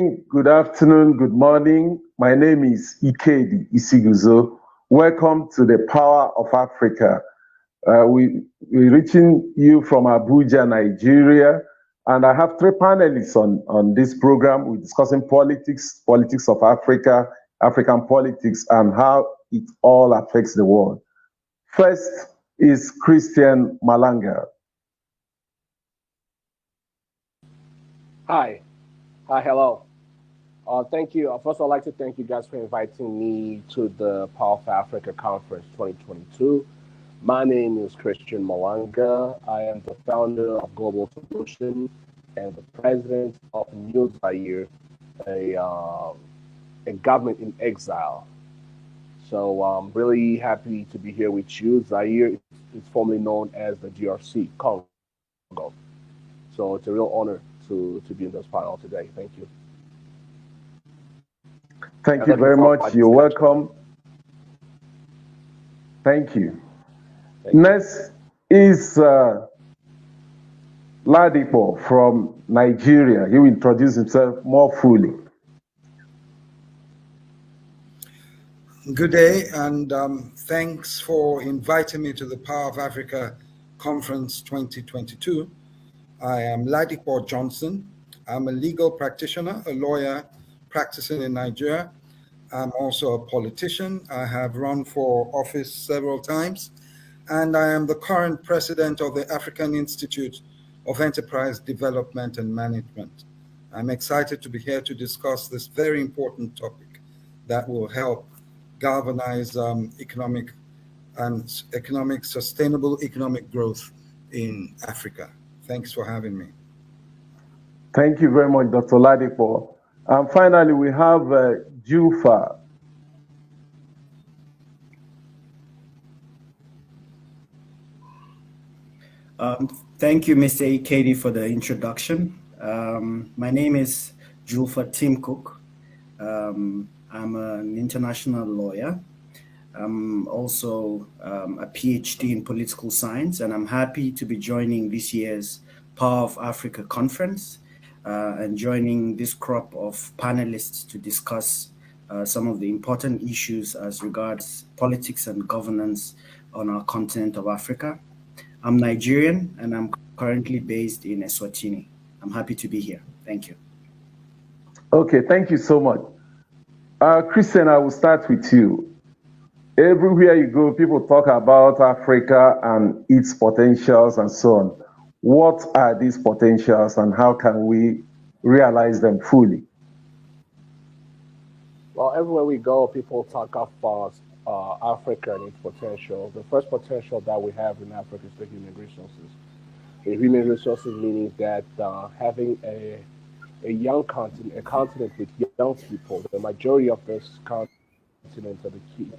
evening, good afternoon, good morning. My name is Ikedi Isiguzo. Welcome to the Power of Africa. We're reaching you from Abuja, Nigeria, and I have three panelists on this program. We're discussing politics of Africa, African politics, and how it all affects the world. First is Christian Malanga. Hi, hello. Thank you. First, I'd like to thank you guys for inviting me to the Power of Africa Conference 2022. My name is Christian Malanga. I am the founder of Global Solution and the president of New Zaire, a government in exile. So I'm really happy to be here with you. Zaire is formerly known as the DRC, Congo. So it's a real honor to be in this panel today. Thank you. Thank you very much. You're welcome. Thank you. Next is Ladipo from Nigeria. He will introduce himself more fully. Good day, and thanks for inviting me to the Power of Africa Conference 2022. I am Ladipo Johnson. I'm a legal practitioner, a lawyer practicing in Nigeria. I'm also a politician. I have run for office several times, and I am the current president of the African Institute of Enterprise Development and Management. I'm excited to be here to discuss this very important topic that will help galvanize sustainable economic growth in Africa. Thanks for having me. Thank you very much, Dr. Ladipo. And finally, we have Jufa. Thank you, Mr. Ikedi, for the introduction. My name is Jufa Tim Cook. I'm an international lawyer. I'm also a PhD in political science, and I'm happy to be joining this year's Power of Africa Conference and joining this crop of panelists to discuss some of the important issues as regards politics and governance on our continent of Africa. I'm Nigerian, and I'm currently based in Eswatini. I'm happy to be here. Thank you. Okay, thank you so much. Christian, I will start with you. Everywhere you go, people talk about Africa and its potentials and so on. What are these potentials and how can we realize them fully? Well, everywhere we go, people talk about Africa and its potential. The first potential that we have in Africa is the human resources. The human resources meaning that having a young continent, a continent with young people, the majority of this continent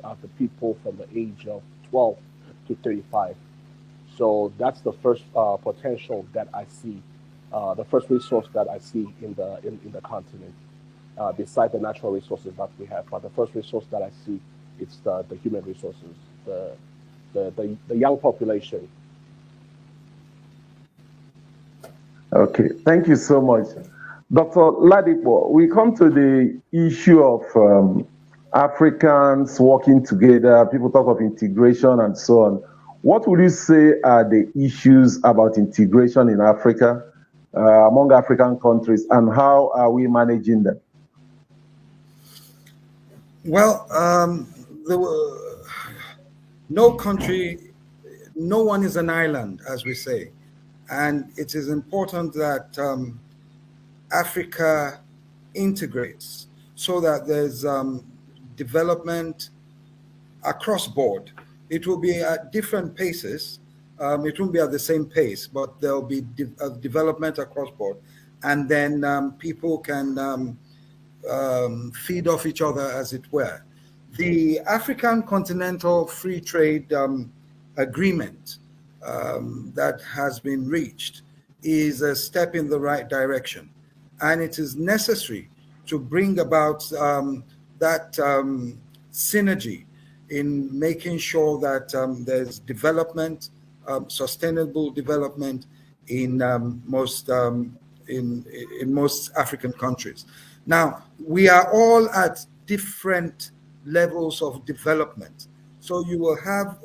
are the people from the age of 12 to 35. So that's the first potential that I see, the first resource that I see in the continent, beside the natural resources that we have. But the first resource that I see is the human resources, the young population. Okay, thank you so much. Dr. Ladipo, we come to the issue of Africans working together. People talk of integration and so on. What would you say are the issues about integration in Africa, among African countries, and how are we managing them? Well, no country, no one is an island, as we say. And it is important that Africa integrates so that there's development across board. It will be at different paces. It won't be at the same pace, but there'll be development across board. And then people can feed off each other, as it were. The African Continental Free Trade Agreement that has been reached is a step in the right direction. And it is necessary to bring about that synergy in making sure that there's development, sustainable development in most African countries. Now, we are all at different levels of development. So you will have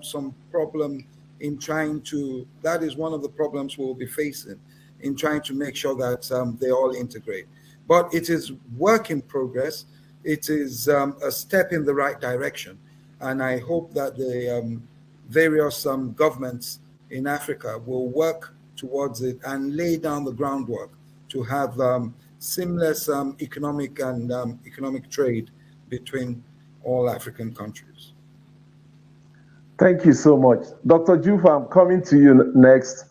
some problem in trying to, that is one of the problems we'll be facing in trying to make sure that they all integrate. But it is work in progress. It is a step in the right direction. And I hope that the various governments in Africa will work towards it and lay down the groundwork to have seamless economic and economic trade between all African countries. Thank you so much. Dr. Jufa, I'm coming to you next.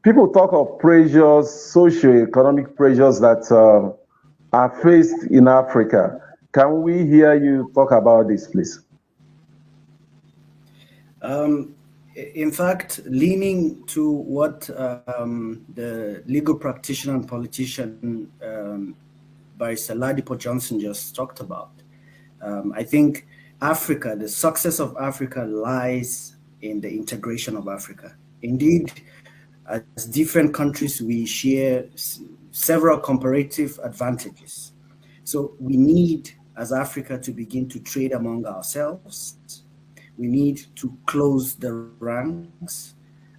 People talk of pressures, socio-economic pressures that are faced in Africa. Can we hear you talk about this, please? In fact, leaning to what the legal practitioner and politician Barrister Ladipo Johnson just talked about, I think Africa, the success of Africa lies in the integration of Africa. Indeed, as different countries, we share several comparative advantages. So we need, as Africa, to begin to trade among ourselves. We need to close the ranks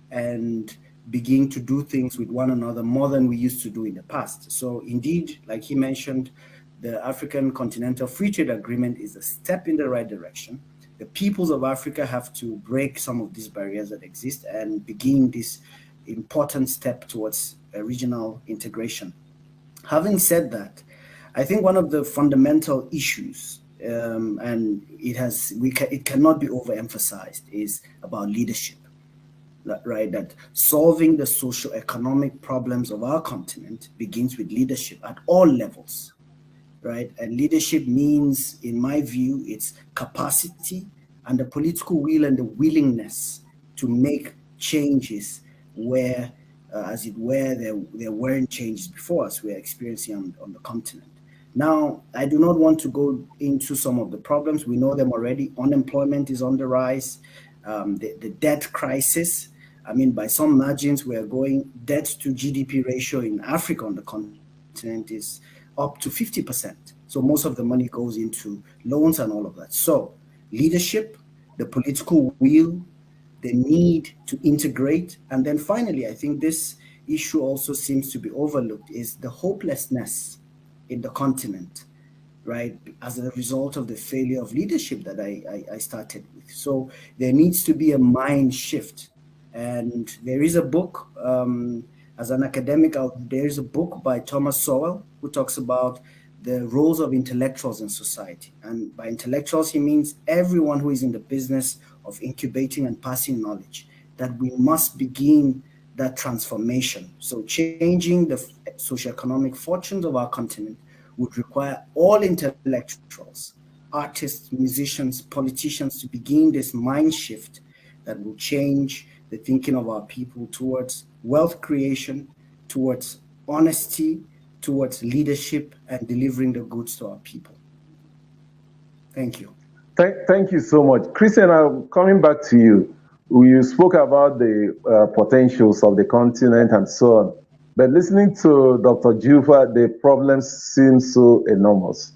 and begin to do things with one another more than we used to do in the past. So indeed, like he mentioned, the African Continental Free Trade Agreement is a step in the right direction. The peoples of Africa have to break some of these barriers that exist and begin this important step towards regional integration. Having said that, I think one of the fundamental issues, and it cannot be overemphasized, is about leadership. Right, that solving the socio-economic problems of our continent begins with leadership at all levels. Right, and leadership means, in my view, it's capacity and the political will and the willingness to make changes where, as it were, there weren't changes before us we are experiencing on the continent. Now, I do not want to go into some of the problems. We know them already. Unemployment is on the rise. The debt crisis. I mean, by some margins, we are going, debt to GDP ratio in Africa on the continent is up to 50%. So most of the money goes into loans and all of that. So leadership, the political will, the need to integrate. And then finally, I think this issue also seems to be overlooked, is the hopelessness in the continent, right, as a result of the failure of leadership that I started with. So there needs to be a mind shift. And there is a book, as an academic, there is a book by Thomas Sowell who talks about the roles of intellectuals in society. And by intellectuals, he means everyone who is in the business of incubating and passing knowledge, that we must begin that transformation. So changing the socioeconomic fortunes of our continent would require all intellectuals, artists, musicians, politicians to begin this mind shift that will change the thinking of our people towards wealth creation, towards honesty, towards leadership, and delivering the goods to our people. Thank you. Thank you so much. Christian, I'm coming back to you. You spoke about the potentials of the continent and so on. But listening to Dr. Jufa, the problems seem so enormous.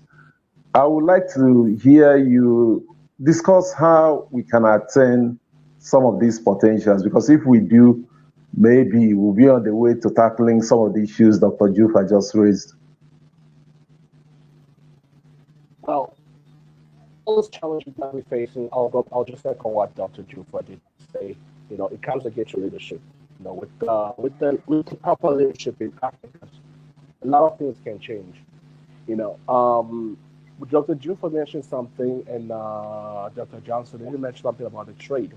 I would like to hear you discuss how we can attain some of these potentials, because if we do, maybe we'll be on the way to tackling some of the issues Dr. Jufa just raised. Well, all those challenges that we're facing, I'll just echo what Dr. Jufa did say. You know, it comes against your leadership. You know, with the proper leadership in Africa, a lot of things can change. You know, Dr. Jufa mentioned something, and Dr. Johnson, he mentioned something about the trade.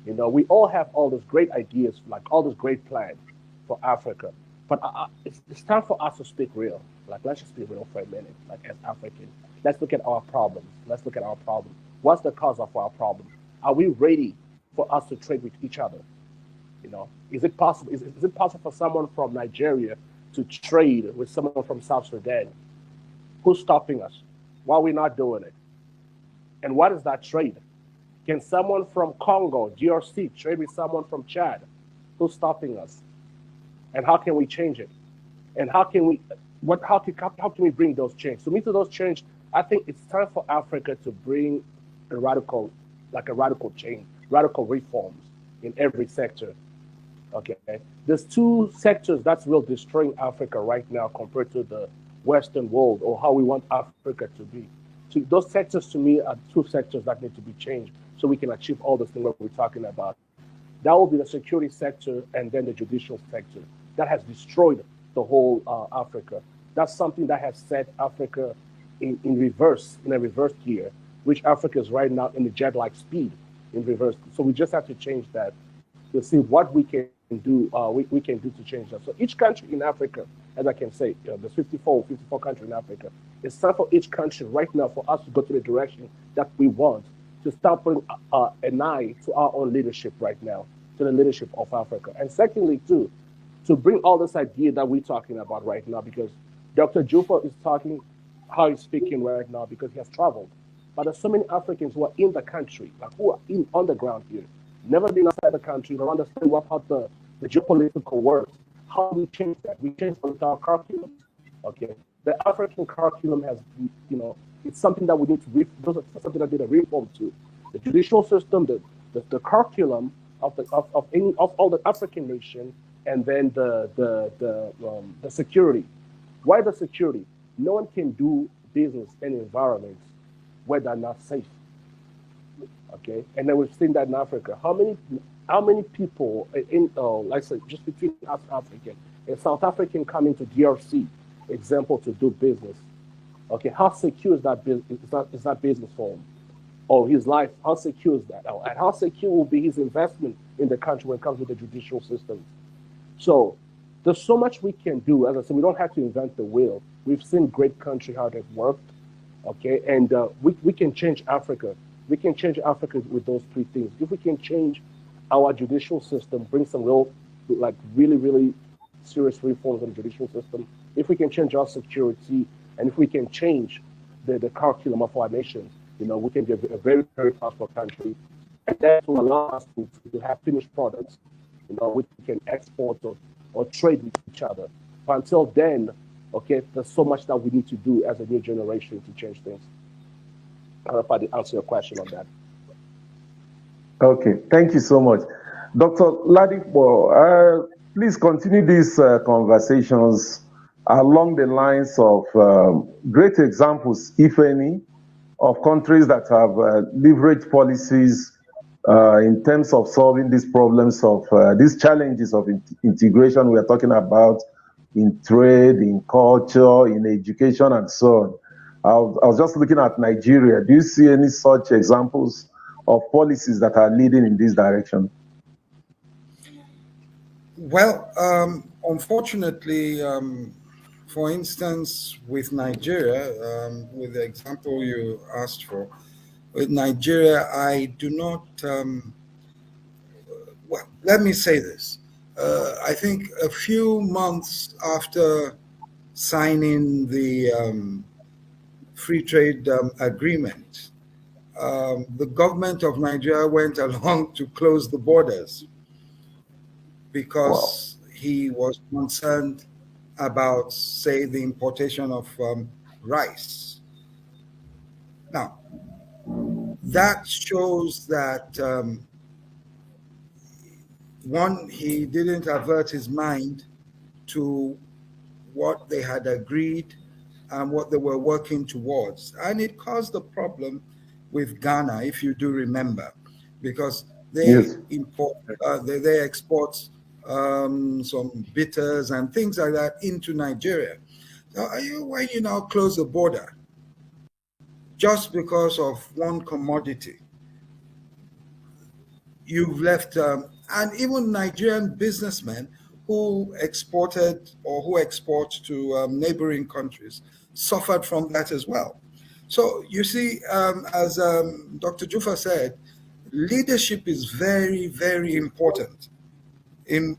You know, we all have all these great ideas, like all these great plans for Africa. But it's time for us to speak real. Like, let's just be real for a minute, like as Africans. Let's look at our problems. Let's look at our problem. What's the cause of our problem? Are we ready for us to trade with each other? You know, is it possible? Is it possible for someone from Nigeria to trade with someone from South Sudan? Who's stopping us? Why are we not doing it? And what is that trade? Can someone from Congo, DRC, trade with someone from Chad? Who's stopping us? And how can we change it? And how can we how can we bring those change? To me, to those change, I think it's time for Africa to bring a radical change, radical reforms in every sector. Okay, there's two sectors that's real destroying Africa right now compared to the Western world or how we want Africa to be. So those sectors to me are two sectors that need to be changed so we can achieve all the things that we're talking about. That will be the security sector and then the judicial sector that has destroyed the whole Africa. That's something that has set Africa in reverse, in a reverse gear, which Africa is right now in the jet-like speed in reverse. So we just have to change that to see what we can do. We can do to change that. So each country in Africa, as I can say, there's 54 countries in Africa. It's time for each country right now for us to go to the direction that we want, to start putting an eye to our own leadership right now, to the leadership of Africa. And secondly, too, to bring all this idea that we're talking about right now, because Dr. Jufa is talking how he's speaking right now because he has traveled. But there's so many Africans who are in the country, like who are on the ground here, never been outside the country, don't understand what how the geopolitical works. How do we change that? We change with our curriculum. Okay, the African curriculum has, it's something that we need to something that need a reform to. The judicial system, the curriculum of all the African nation, and then the security. Why the security? No one can do business in environments where they're not safe. Okay, and then we've seen that in Africa. How many people like I said, just between us African, a South African coming to DRC, example, to do business. Okay, how secure is that business? Is that business for him? Or his life? How secure is that? And how secure will be his investment in the country when it comes with the judicial system? So there's so much we can do. As I said, we don't have to invent the wheel. We've seen great country how they've worked. Okay, and we can change Africa. We can change Africa with those three things. If we can change our judicial system, bring some really, really serious reforms in the judicial system, if we can change our security, and if we can change the curriculum of our nation, we can be a very, very prosperous country. And that will allow us to have finished products, which we can export or trade with each other. But until then, okay, there's so much that we need to do as a new generation to change things. I don't know if I did answer your question on that. Okay, thank you so much. Dr. Ladipo, please continue these conversations along the lines of great examples, if any, of countries that have leveraged policies in terms of solving these problems of these challenges of integration we are talking about in trade, in culture, in education, and so on. I was just looking at Nigeria. Do you see any such examples of policies that are leading in this direction? Well, unfortunately, for instance, with Nigeria, with the example you asked for, with Nigeria, I do not, well, let me say this. I think a few months after signing the free trade agreement, the government of Nigeria went along to close the borders because he was concerned about, say, the importation of rice. Now, that shows that one, he didn't avert his mind to what they had agreed and what they were working towards. And it caused a problem with Ghana, if you do remember, because they import, they export some bitters and things like that into Nigeria. Now, when you now close the border, just because of one commodity, you've left, and even Nigerian businessmen who exported or who export to neighboring countries suffered from that as well. So you see, as Dr. Jufa said, leadership is very, very important in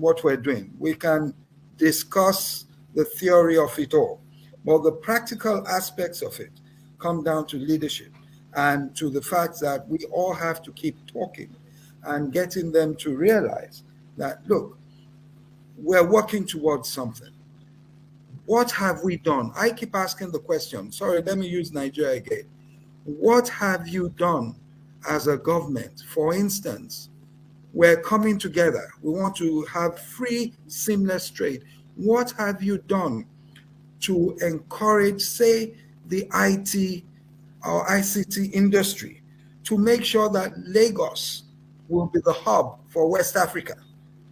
what we're doing. We can discuss the theory of it all, but the practical aspects of it come down to leadership and to the fact that we all have to keep talking and getting them to realize that, look, we're working towards something. What have we done? I keep asking the question. Sorry, let me use Nigeria again. What have you done as a government? For instance, we're coming together. We want to have free, seamless trade. What have you done to encourage, say, the IT or ICT industry to make sure that Lagos will be the hub for West Africa?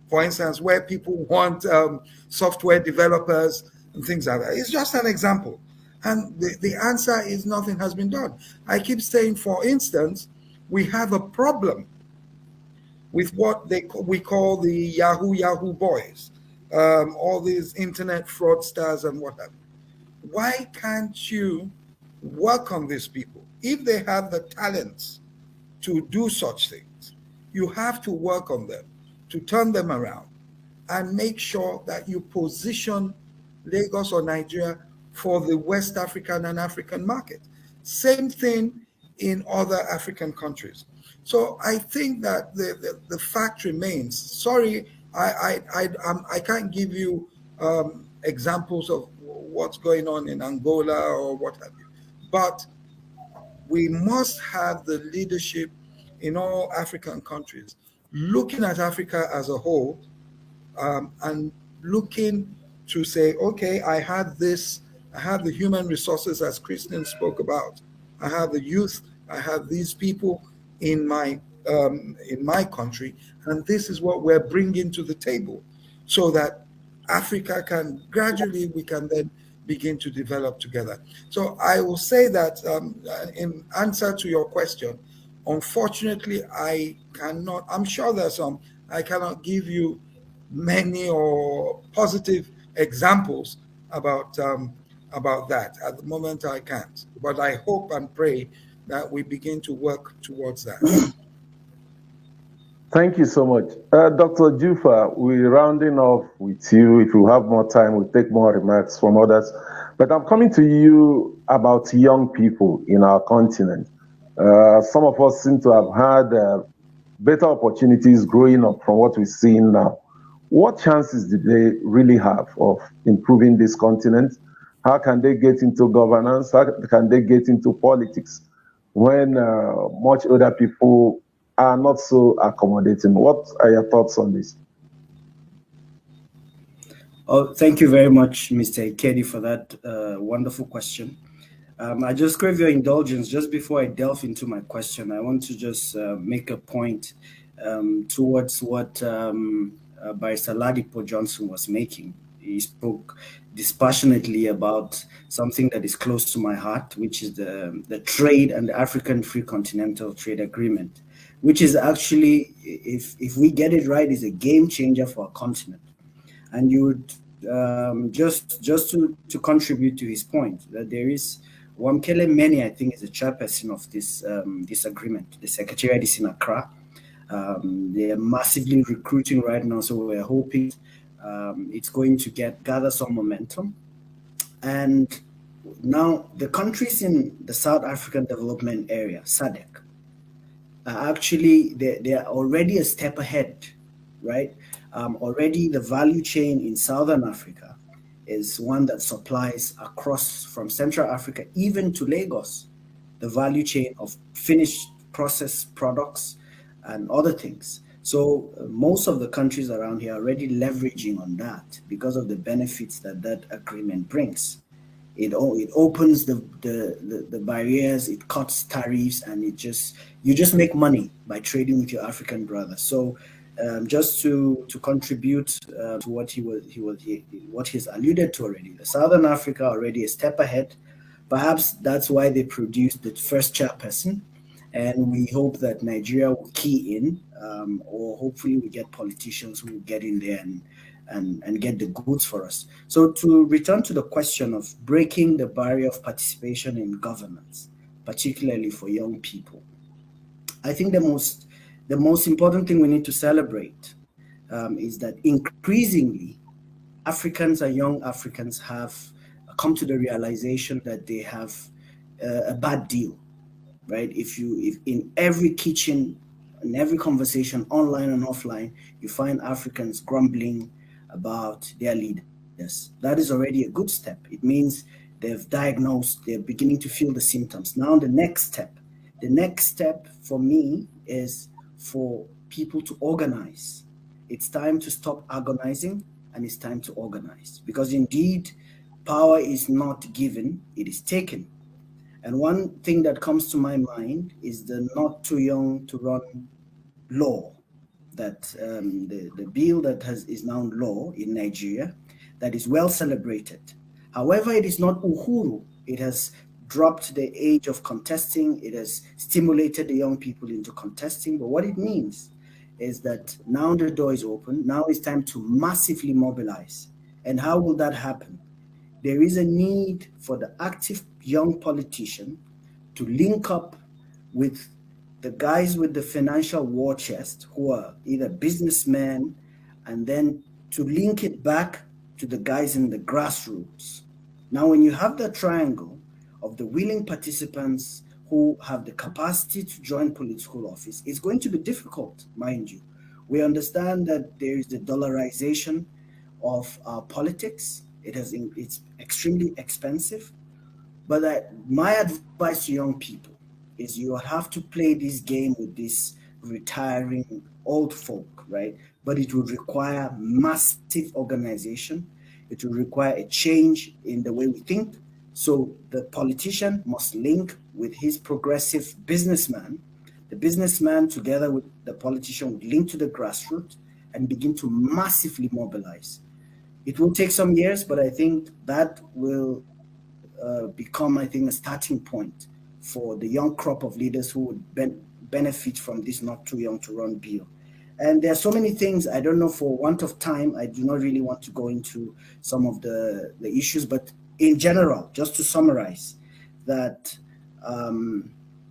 For instance, where people want software developers and things like that. It's just an example. And the answer is nothing has been done. I keep saying, for instance, we have a problem with what we call the Yahoo boys, all these internet fraudsters and what have you. Why can't you work on these people? If they have the talents to do such things, you have to work on them to turn them around and make sure that you position Lagos or Nigeria for the West African and African market. Same thing in other African countries. So I think that the fact remains. Sorry, I can't give you examples of what's going on in Angola or what have you, but we must have the leadership in all African countries looking at Africa as a whole, and looking to say, okay, I have this, I have the human resources as Christian spoke about, I have the youth, I have these people in my country, and this is what we're bringing to the table, so that Africa can gradually, we can then begin to develop together. So I will say that in answer to your question, unfortunately, I cannot, I'm sure there's some, I cannot give you many or positive examples about that. At the moment, I can't. But I hope and pray that we begin to work towards that. Thank you so much. Dr. Jufa, we're rounding off with you. If you have more time, we'll take more remarks from others. But I'm coming to you about young people in our continent. Some of us seem to have had better opportunities growing up from what we're seeing now. What chances do they really have of improving this continent? How can they get into governance? How can they get into politics when much older people are not so accommodating? What are your thoughts on this? Oh, thank you very much, Mr. Ikedi, for that wonderful question. I just crave your indulgence. Just before I delve into my question, I want to just make a point towards what Barrister Ladipo Johnson was making. He spoke dispassionately about something that is close to my heart, which is the trade and the African Free Continental Trade Agreement, which is actually, if we get it right, is a game changer for our continent. And you would just to contribute to his point, that there is Wamkele Meni, I think, is the chairperson of this agreement. The secretariat is in Accra. They are massively recruiting right now, so we're hoping it's going to gather some momentum. And now the countries in the South African Development Area, SADC, actually they are already a step ahead, right? Already the value chain in Southern Africa is one that supplies across from Central Africa, even to Lagos, the value chain of finished processed products and other things. So most of the countries around here are already leveraging on that because of the benefits that agreement brings. It opens the barriers, it cuts tariffs, and you just make money by trading with your African brothers. So just to contribute to what he's alluded to already, the Southern Africa already a step ahead. Perhaps that's why they produced the first chairperson, and we hope that Nigeria will key in, or hopefully we get politicians who will get in there and get the goods for us. So to return to the question of breaking the barrier of participation in governance, particularly for young people, I think the most important thing we need to celebrate is that increasingly Africans and young Africans have come to the realization that they have a bad deal, right? If in every kitchen, in every conversation, online and offline, you find Africans grumbling about their leaders. Yes, that is already a good step. It means they've diagnosed, they're beginning to feel the symptoms. Now, the next step for me is for people to organize. It's time to stop agonizing and it's time to organize because indeed, power is not given, it is taken. And one thing that comes to my mind is the not too young to run law that the bill that is now law in Nigeria that is well celebrated. However, it is not Uhuru. It has dropped the age of contesting. It has stimulated the young people into contesting. But what it means is that now the door is open. Now it's time to massively mobilize. And how will that happen? There is a need for the active young politician to link up with the guys with the financial war chest who are either businessmen and then to link it back to the guys in the grassroots. Now, when you have that triangle of the willing participants who have the capacity to join political office, it's going to be difficult, mind you. We understand that there is the dollarization of politics. It's extremely expensive. But my advice to young people is you have to play this game with this retiring old folk, right? But it will require massive organization. It will require a change in the way we think. So the politician must link with his progressive businessman. The businessman, together with the politician, would link to the grassroots and begin to massively mobilize. It will take some years, but I think that will become, I think, a starting point for the young crop of leaders who would benefit from this not too young to run bill. And there are so many things, I don't know, for want of time, I do not really want to go into some of the issues, but in general, just to summarize, that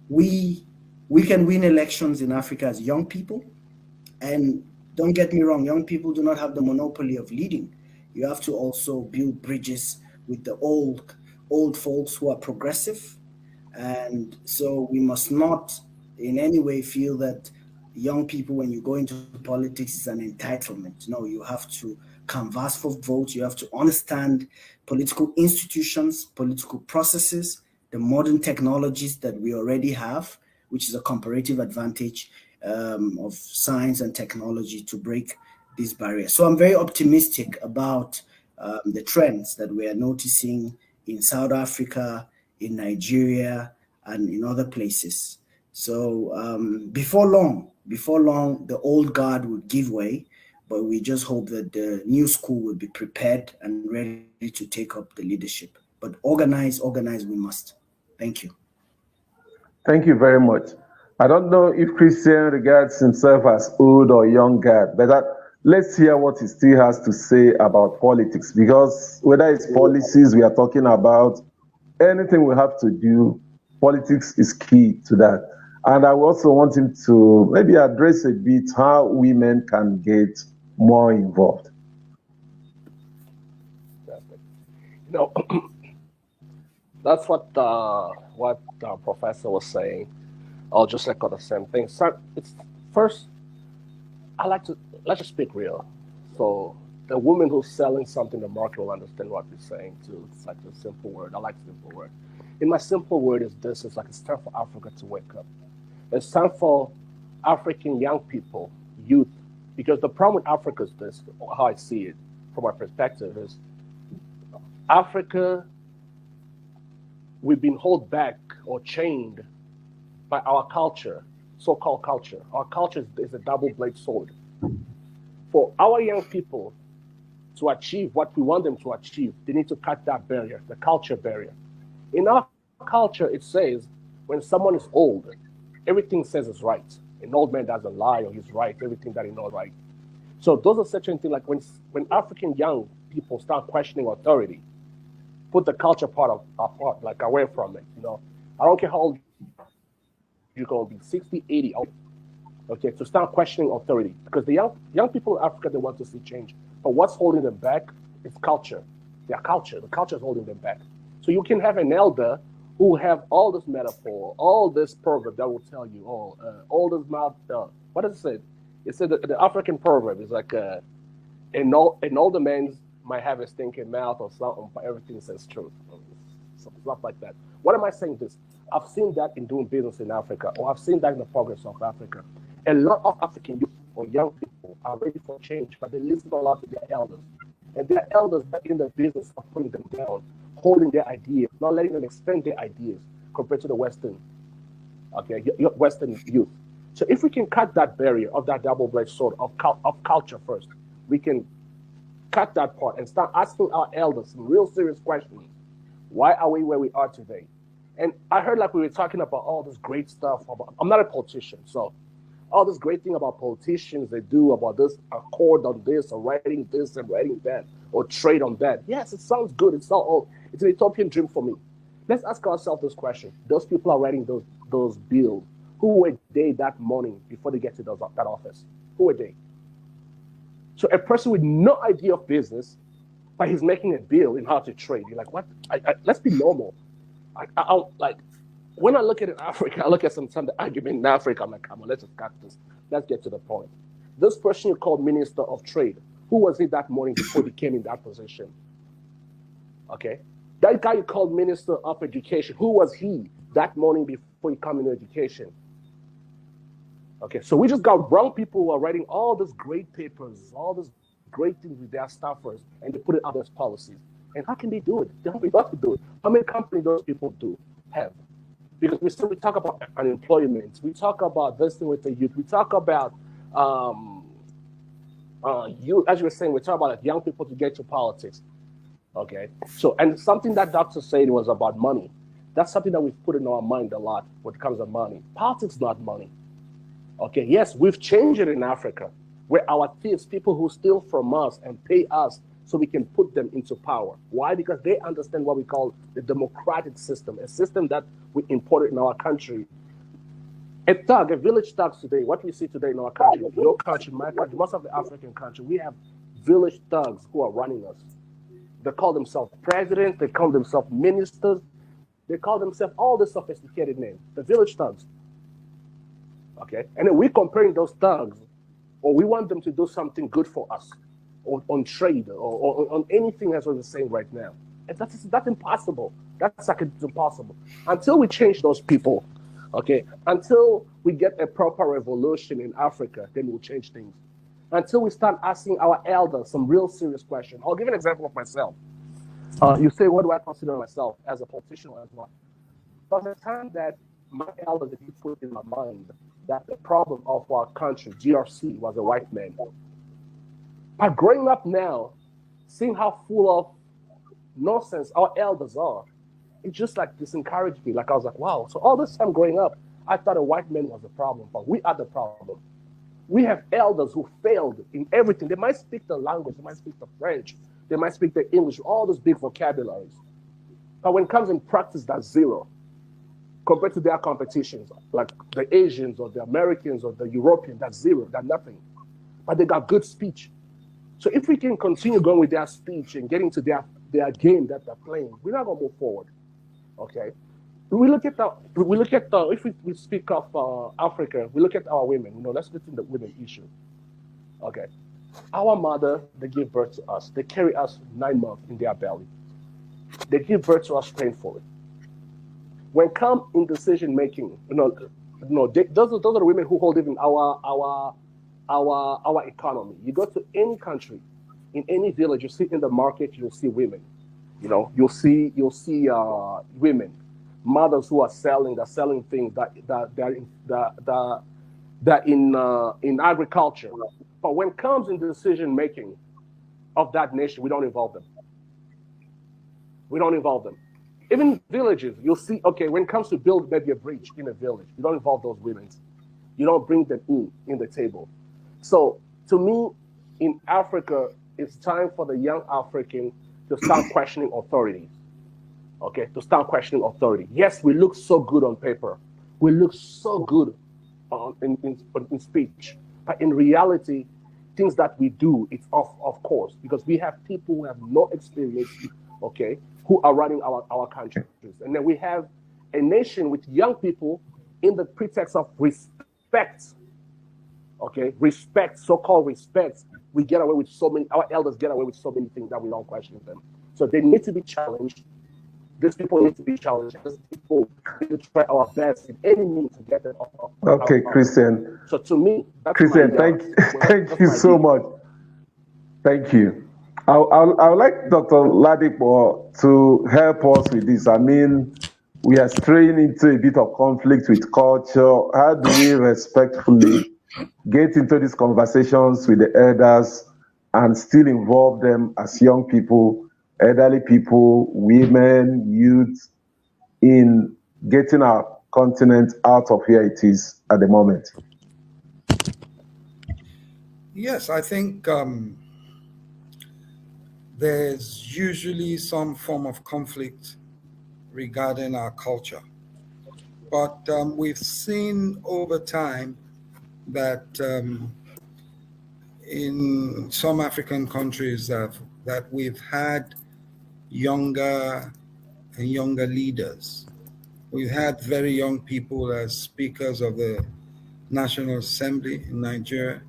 we can win elections in Africa as young people. And don't get me wrong, young people do not have the monopoly of leading. You have to also build bridges with the old folks who are progressive. And so we must not in any way feel that young people, when you go into politics, is an entitlement. No, you have to canvass for votes. You have to understand political institutions, political processes, the modern technologies that we already have, which is a comparative advantage of science and technology to break these barriers. So I'm very optimistic about the trends that we are noticing in South Africa, in Nigeria, and in other places. So before long, the old guard would give way, but we just hope that the new school will be prepared and ready to take up the leadership. But organize we must. Thank you. Thank you very much. I don't know if Christian regards himself as old or young guard, but let's hear what he still has to say about politics, because whether it's policies we are talking about, anything we have to do, politics is key to that. And I also want him to maybe address a bit how women can get more involved. That's what Professor was saying. I'll just echo the same thing. So it's first, let's just speak real. So the woman who's selling something, the market will understand what we're saying too. It's like a simple word. I like simple word. In my simple word is this: it's like it's time for Africa to wake up. It's time for African young people, youth, because the problem with Africa is this, how I see it from my perspective is Africa, we've been held back or chained by our culture, so-called culture. Our culture is a double-bladed sword. For our young people to achieve what we want them to achieve, they need to cut that barrier, the culture barrier. In our culture, it says when someone is old, everything says is right. An old man doesn't lie, or he's right, everything that he knows right. So those are certain things like when African young people start questioning authority, put the culture part apart, like away from it. I don't care how old you're going to be, 60, 80, okay, to start questioning authority. Because the young people in Africa, they want to see change. But what's holding them back is culture. Their culture. The culture is holding them back. So you can have an elder who have all this metaphor, all this proverb that will tell you, all this mouth. What does it say? It said the African proverb is like an older man's might have a stinking mouth or something, but everything says truth. Stuff like that. What am I saying this? I've seen that in doing business in Africa, or I've seen that in the progress of Africa. A lot of African youth or young people are ready for change, but they listen a lot to their elders. And their elders are in the business of putting them down, holding their ideas, not letting them expand their ideas compared to the Western, Western youth. So if we can cut that barrier of that double-edged sword of culture first, we can cut that part and start asking our elders some real serious questions. Why are we where we are today? And I heard like we were talking about all this great stuff. I'm not a politician, so all this great thing about politicians they do about this accord on this or writing this and writing that or trade on that. Yes, it sounds good. It's an utopian dream for me. Let's ask ourselves this question. Those people are writing those bills. Who were they that morning before they get to that office? Who were they? So a person with no idea of business, but he's making a bill in how to trade. You're like, what? Let's be normal. When I look at it in Africa, I look at some the argument in Africa. I'm like, come on, let's just cut this. Let's get to the point. This person you called Minister of Trade, who was he that morning before he came in that position? Okay. That guy you called Minister of Education, who was he that morning before he came into education? Okay, so we just got wrong people who are writing all these great papers, all these great things with their staffers, and they put it out as policies. And how can they do it? They don't have to do it. How many companies those people do have? Because we talk about unemployment, we talk about this thing with the youth, we talk about youth, as you were saying, we talk about like, young people to get to politics. Okay, so and something that Dr. said was about money. That's something that we've put in our mind a lot when it comes to money. Politics is not money. Okay, yes, we've changed it in Africa, where our thieves, people who steal from us and pay us so we can put them into power. Why? Because they understand what we call the democratic system, a system that we imported in our country. A thug, a village thugs today, what we see today in our country, your country, my country, most of the African country, we have village thugs who are running us. They call themselves presidents, they call themselves ministers, they call themselves all the sophisticated names, the village thugs. Okay, and then we're comparing those thugs, or we want them to do something good for us, or on trade, or on anything as we're saying right now. And that's impossible. That's like it's impossible. Until we change those people, okay, until we get a proper revolution in Africa, then we'll change things. Until we start asking our elders some real serious questions. I'll give an example of myself. You say, what do I consider myself as a politician or as what? From the time that my elders, if you put in my mind, that the problem of our country, GRC, was a white man. But growing up now, seeing how full of nonsense our elders are, it just like disencouraged me. Like I was like, wow. So all this time growing up, I thought a white man was the problem, but we are the problem. We have elders who failed in everything. They might speak the language, they might speak the French, they might speak the English, all those big vocabularies. But when it comes in practice, that's zero. Compared to their competitions, like the Asians or the Americans or the Europeans, that's zero, that's nothing. But they got good speech. So if we can continue going with their speech and getting to their game that they're playing, we're not gonna move forward. Okay. If we speak of Africa, we look at our women. Let's get into the women issue. Okay. Our mother, they give birth to us. They carry us 9 months in their belly. They give birth to us painfully. When come in decision making, those are the women who hold even our economy. You go to any country, in any village, you see in the market, you'll see women. You'll see women, mothers who are selling things that in agriculture. But when it comes in the decision making of that nation, we don't involve them. Even villages, you'll see, okay, when it comes to build maybe a bridge in a village, you don't involve those women. You don't bring them in the table. So to me, in Africa, it's time for the young African to start questioning authority. Okay, to start questioning authority. Yes, we look so good on paper. We look so good in speech. But in reality, things that we do, it's of course, because we have people who have no experience, okay, who are running our countries. And then we have a nation with young people in the pretext of respect, Okay, respect, so-called respect. We get away with so many. Our elders get away with so many things that we don't question them. So they need to be challenged. These people need to be challenged. These people need to try our best in any means to get them up. Okay, Christian. So to me, that's Christian, my, thank you so much. Thank you. I would like Dr. Ladipo to help us with this. I mean, we are straying into a bit of conflict with culture. How do we respectfully get into these conversations with the elders and still involve them as young people, elderly people, women, youth, in getting our continent out of where it is at the moment? Yes, I think there's usually some form of conflict regarding our culture. But we've seen over time that in some African countries that we've had younger and younger leaders. We've had very young people as speakers of the National Assembly in Nigeria.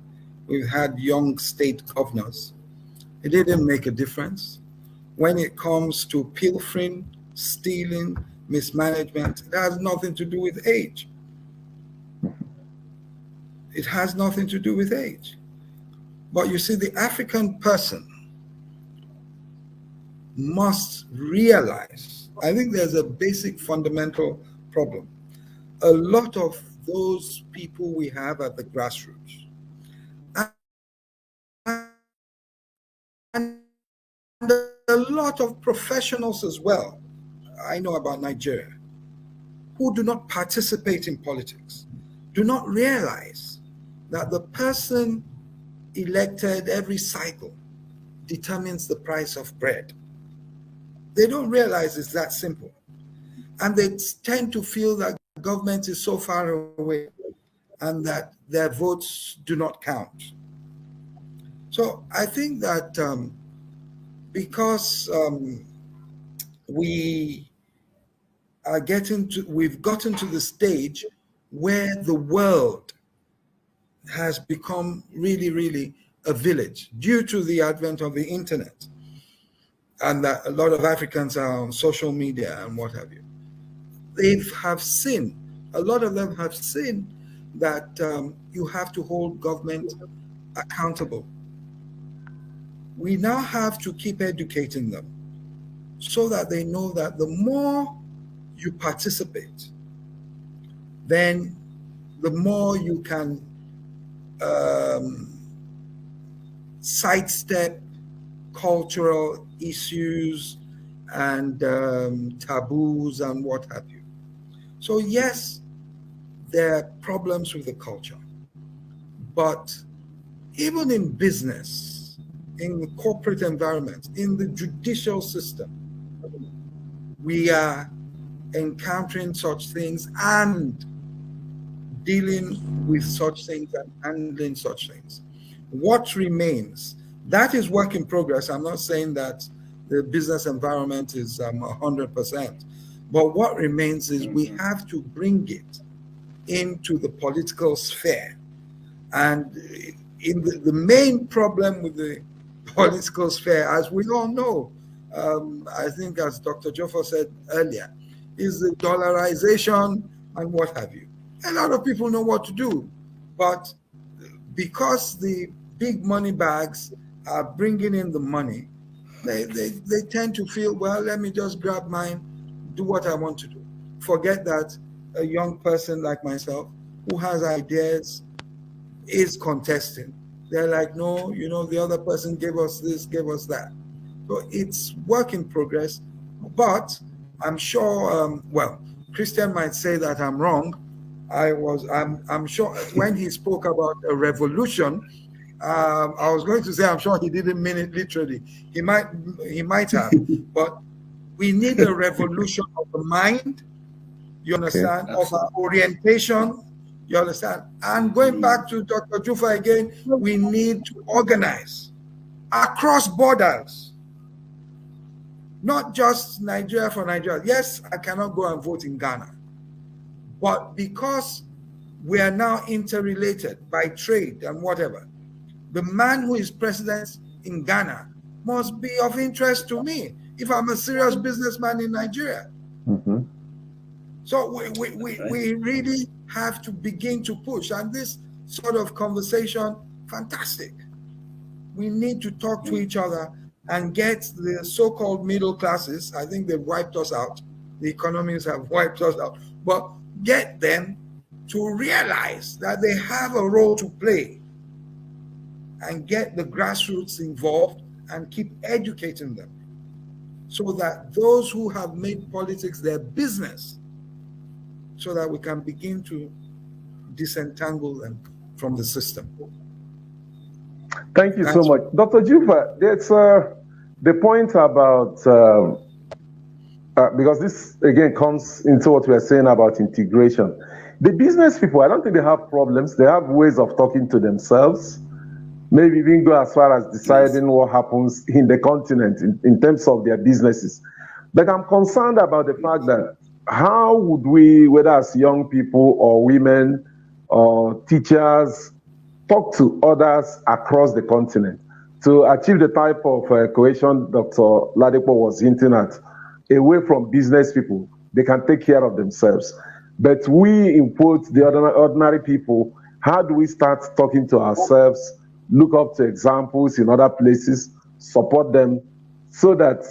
We've had young state governors. It didn't make a difference. When it comes to pilfering, stealing, mismanagement, it has nothing to do with age. It has nothing to do with age. But you see, the African person must realize, I think there's a basic fundamental problem. A lot of those people we have at the grassroots, and a lot of professionals as well, I know about Nigeria, who do not participate in politics, do not realize that the person elected every cycle determines the price of bread. They don't realize it's that simple. And they tend to feel that government is so far away and that their votes do not count. So I think that because we've gotten to the stage where the world has become really, really a village due to the advent of the internet, and that a lot of Africans are on social media and what have you. A lot of them have seen that you have to hold government accountable. We now have to keep educating them so that they know that the more you participate, then the more you can sidestep cultural issues and taboos and what have you. So yes, there are problems with the culture, but even in business, in the corporate environment, in the judicial system, we are encountering such things and dealing with such things and handling such things. What remains? That is work in progress. I'm not saying that the business environment is 100%, but what remains is we have to bring it into the political sphere. And in the main problem with the political sphere, as we all know, I think as Dr. Joffa said earlier, is the dollarization and what have you. A lot of people know what to do, but because the big money bags are bringing in the money, they tend to feel, well, let me just grab mine, do what I want to do. Forget that a young person like myself who has ideas is contesting. They're like, no, the other person gave us this, gave us that. So it's work in progress, but I'm sure, Christian might say that I'm wrong. I'm sure when he spoke about a revolution, I was going to say I'm sure he didn't mean it literally. He might have, but we need a revolution of the mind, you understand, of our orientation, you understand. And going back to Dr. Joffa again, we need to organize across borders, not just Nigeria for Nigeria. Yes, I cannot go and vote in Ghana, but because we are now interrelated by trade and whatever. The man who is president in Ghana must be of interest to me if I'm a serious businessman in Nigeria. Mm-hmm. So we really have to begin to push. And this sort of conversation, fantastic. We need to talk to each other and get the so-called middle classes. I think they've wiped us out. The economies have wiped us out. But get them to realize that they have a role to play and get the grassroots involved and keep educating them so that those who have made politics their business, so that we can begin to disentangle them from the system. Thank you so much. Dr. Jufa, there's the point about, because this again comes into what we are saying about integration. The business people, I don't think they have problems. They have ways of talking to themselves. Maybe even go as far as deciding what happens in the continent in terms of their businesses. But I'm concerned about the fact that how would we, whether as young people or women or teachers, talk to others across the continent to achieve the type of cohesion Dr. Ladipo was hinting at, away from business people? They can take care of themselves. But we, in quotes, the ordinary people, how do we start talking to ourselves, look up to examples in other places, support them, so that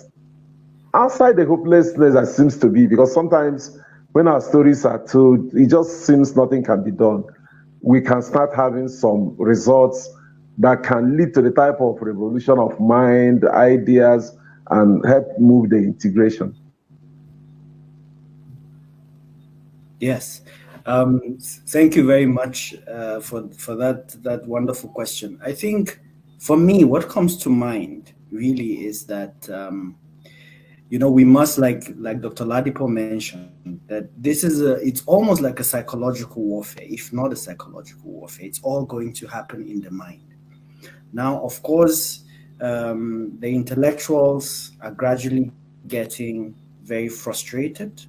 outside the hopelessness that seems to be, because sometimes when our stories are told, it just seems nothing can be done, we can start having some results that can lead to the type of revolution of mind, ideas, and help move the integration. Yes. Thank you very much for that wonderful question. I think for me, what comes to mind really is that, we must, like Dr. Ladipo mentioned, that this is it's almost like a psychological warfare, if not a psychological warfare. It's all going to happen in the mind. Now, of course, the intellectuals are gradually getting very frustrated.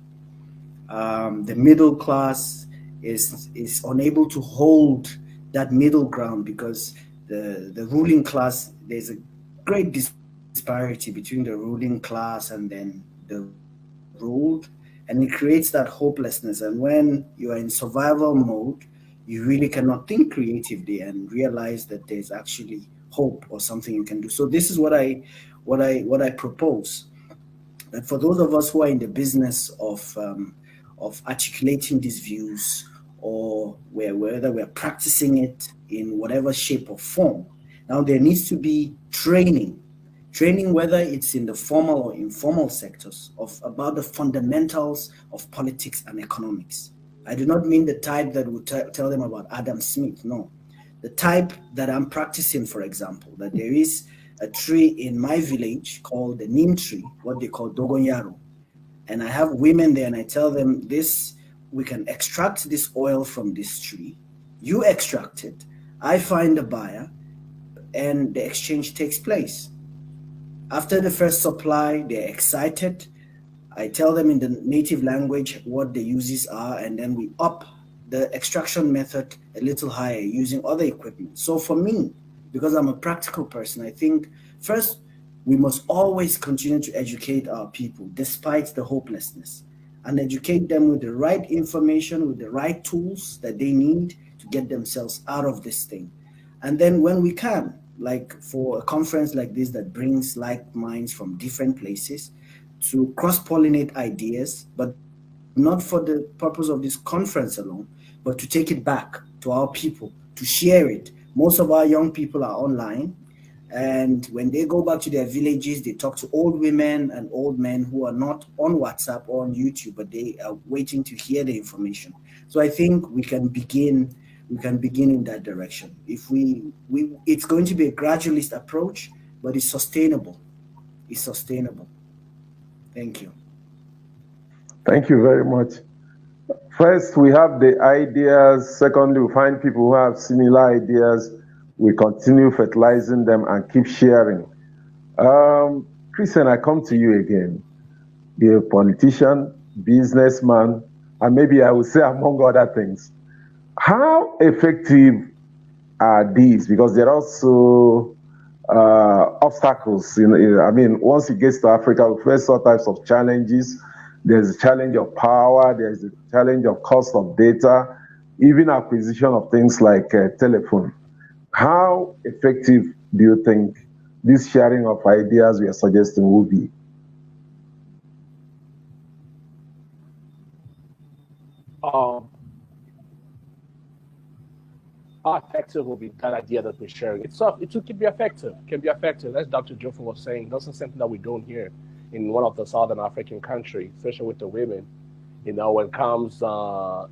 The middle class is unable to hold that middle ground because the ruling class, there's a great disparity between the ruling class and then the ruled, and it creates that hopelessness. And when you are in survival mode, you really cannot think creatively and realize that there's actually hope or something you can do. So this is what I propose, that for those of us who are in the business of articulating these views, or whether we're practicing it in whatever shape or form, now there needs to be training, whether it's in the formal or informal sectors, about the fundamentals of politics and economics. I do not mean the type that would tell them about Adam Smith, no. The type that I'm practicing, for example, that there is a tree in my village called the neem tree, what they call Dogonyaro. And I have women there and I tell them we can extract this oil from this tree. You extract it, I find a buyer, and the exchange takes place. After the first supply, they're excited. I tell them in the native language what the uses are, and then we up the extraction method a little higher using other equipment. So for me, because I'm a practical person, I think first we must always continue to educate our people despite the hopelessness, and educate them with the right information, with the right tools that they need to get themselves out of this thing. And then when we can, like for a conference like this that brings like minds from different places to cross-pollinate ideas, but not for the purpose of this conference alone, but to take it back to our people, to share it. Most of our young people are online, and when they go back to their villages, they talk to old women and old men who are not on WhatsApp or on YouTube, but they are waiting to hear the information. So I think we can begin in that direction. If it's going to be a gradualist approach, but it's sustainable. It's sustainable. Thank you. Thank you very much. First, we have the ideas. Secondly, we find people who have similar ideas. We continue fertilizing them and keep sharing. Christian, I come to you again. You're a politician, businessman, and maybe I would say among other things. How effective are these? Because there are also obstacles. I mean, once it gets to Africa, we face all types of challenges. There's a challenge of power. There's a challenge of cost of data, even acquisition of things like telephone. How effective do you think this sharing of ideas we are suggesting will be? How effective will be that idea that we're sharing? It can be effective. Can be effective. As Dr. Jofa was saying, that's something that we don't hear in one of the Southern African countries, especially with the women. When it comes to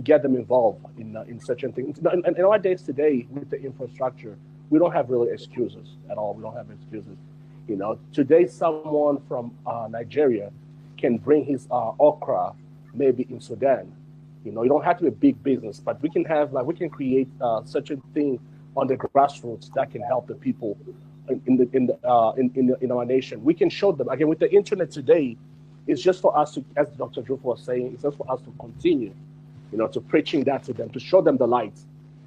get them involved in certain things. In our days today, with the infrastructure, we don't have really excuses at all. We don't have excuses. Today, someone from Nigeria can bring his okra maybe in Sudan. You don't have to be a big business, but we can create such a thing on the grassroots that can help the people in our nation. We can show them again with the internet today. It's just for us to, as Dr. Drupa was saying, it's just for us to continue, to preaching that to them, to show them the light,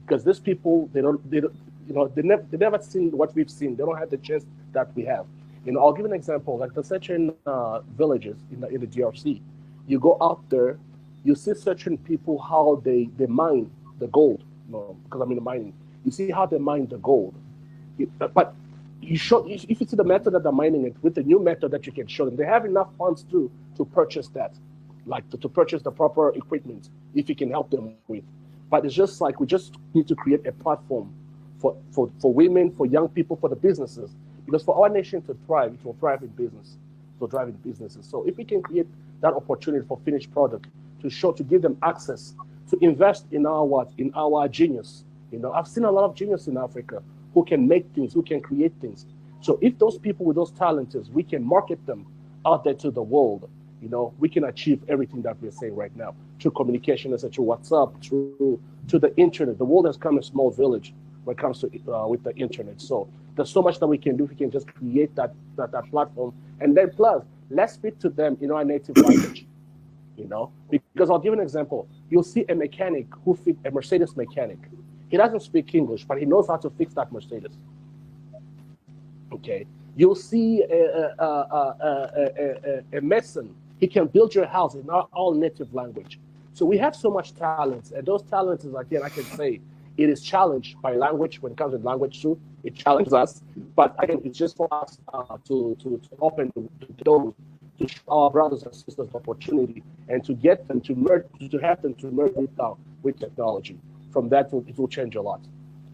because these people they never seen what we've seen. They don't have the chance that we have. I'll give an example. Like the certain villages in the DRC, you go out there, you see certain people how they mine the gold. Because I'm in the mining. You see how they mine the gold, but if you see the method that they're mining it with the new method that you can show them, they have enough funds to purchase that, like to purchase the proper equipment if you can help them with. But it's just like we just need to create a platform for women, for young people, for the businesses, because for our nation to thrive, it will thrive in business, to thrive in businesses. So if we can create that opportunity for finished product to give them access to invest in our genius. I've seen a lot of genius in Africa who can make things, who can create things. So if those people with those talents, we can market them out there to the world, we can achieve everything that we're saying right now through communication, through WhatsApp, through the internet. The world has come a small village when it comes to with the internet. So there's so much that we can do if we can just create that platform. And then plus, let's speak to them in our native language, because I'll give an example. You'll see a mechanic a Mercedes mechanic. He doesn't speak English, but he knows how to fix that Mercedes. Okay. You'll see a mason. He can build your house in all native language. So we have so much talent, and those talents is, again, I can say it is challenged by language. When it comes to language too, it challenges us. But again, it's just for us to open the doors, to show our brothers and sisters opportunity, and to get them to merge, to have them to merge with technology. From that, it will change a lot.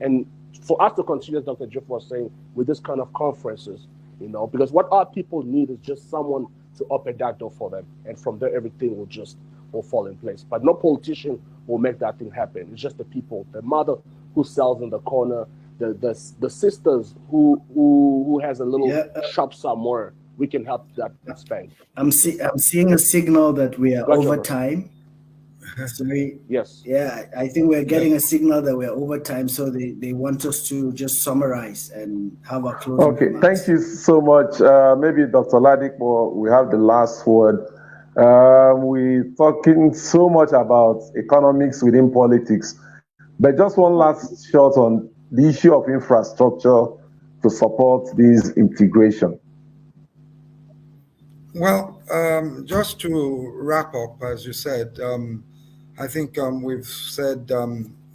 And for us to continue, as Dr. Jeff was saying, with this kind of conferences, because what our people need is just someone to open that door for them. And from there, everything will fall in place. But no politician will make that thing happen. It's just the people, the mother who sells in the corner, the sisters who has a little shop somewhere. We can help that expand. I'm seeing a signal that we are over time. Sorry. Yes. Yeah, I think we're getting a signal that we're over time, so they want us to just summarize and have a closing. Okay, thank you so much. Maybe Dr. Ladipo, we have the last word. We're talking so much about economics within politics, but just one last shot on the issue of infrastructure to support this integration. Well, just to wrap up, as you said, I think we've said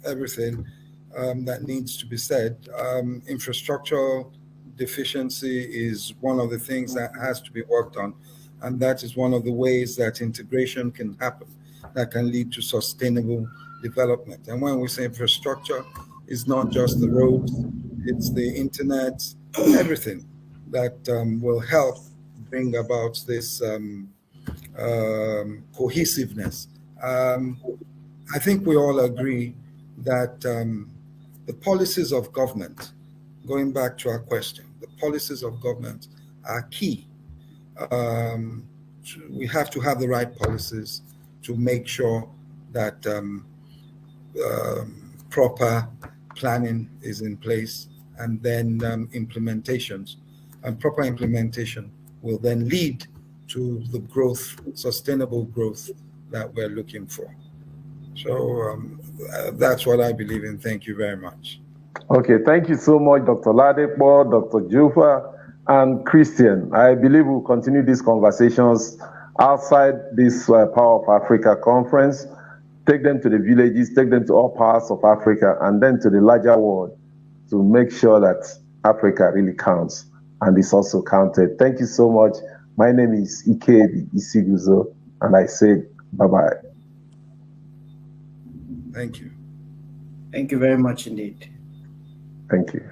everything that needs to be said. Infrastructural deficiency is one of the things that has to be worked on, and that is one of the ways that integration can happen, that can lead to sustainable development. And when we say infrastructure, it's not just the roads, it's the internet, everything that will help bring about this cohesiveness. I think we all agree that the policies of government, going back to our question, the policies of government are key. We have to have the right policies to make sure that proper planning is in place, and then implementations. And proper implementation will then lead to the growth, sustainable growth that we're looking for. So that's what I believe in. Thank you very much. Okay, thank you so much, Dr. Ladepo, Dr. Jufa, and Christian. I believe we'll continue these conversations outside this Power of Africa conference. Take them to the villages, take them to all parts of Africa, and then to the larger world to make sure that Africa really counts and is also counted. Thank you so much. My name is Ikedi Isiguzo, and I say bye-bye. Thank you. Thank you very much indeed. Thank you.